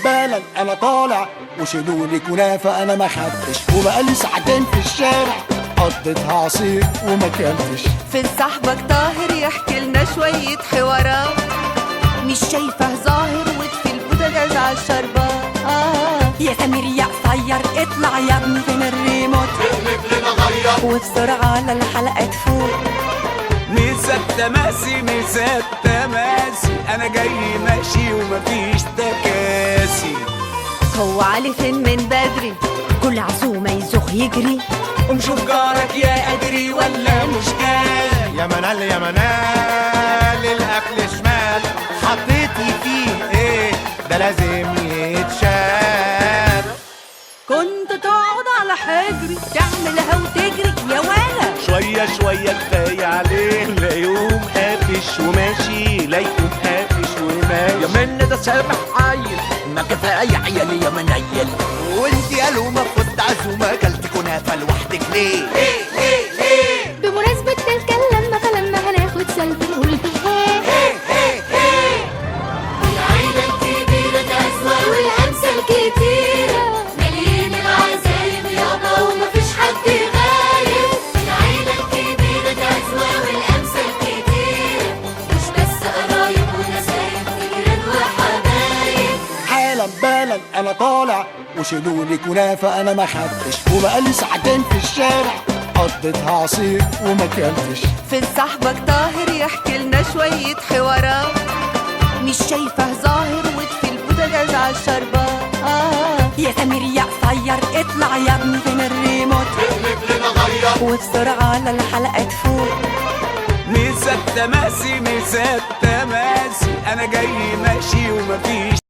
بالا انا طالع وشيلولي كنافه انا ما خدتش، وبقالي ساعتين في الشارع قضيتها عصير وما كلتش. فين صاحبك طاهر يحكي لنا شوية حوارات، مش شايفه ظاهر وفي البوتاجاز عالشربات. يا سمير يا قصير اطلع يا ابني فين الريموت، اقلب لنا غير وبسرعة على الحلقة تفوت. مسا التماسي مسا التماسي، انا جاي ماشي ومفيش تكاسي. هو علي فين من بدري؟ كل عزومة يزوغ يجري، ومشوف جارك يا قدري ولا مش جاي. يا منال يا منال الاكل شمال، حطيتي فيه ايه ده لازم يتشال. كنت تقعد على حجري تعملها وتجري يا ولا شوية شوية كفاية عليه، لا يقوم قافش وماشي لا يقوم قافش وماشي. يا من ده سامح عيل ما كفاية عيالي يا منيل. وانت يا لومة في وسط عزومة كلت كنافة لوحدك ليه؟ بمناسبة تلك اللمة فلما هناخد سلفي نقول العيلة الكبيرة تسوى والأمثال كتيرة، مليين العزايم يابا ومفيش حد غايب. العيلة الكبيرة تسوى والأمثال كتيرة، مش بس قرايب ونسايب جيران وحبايب. حالا بالا انا طالع وشيلولي كنافه انا ما خدتش، وبقالي ساعتين في الشارع قضيتها عصير وما كلتش. فين صاحبك طاهر يحكي لنا شوية حوارات، مش شايفه ظاهر وفي البوتاجاز عالشربات. يا سمير يا قصير اطلع يا ابني فين الريموت، اقلب لنا غير وبسرعة على الحلقة تفوت. مسا التماسي مسا التماسي، انا جاي ماشي ومفيش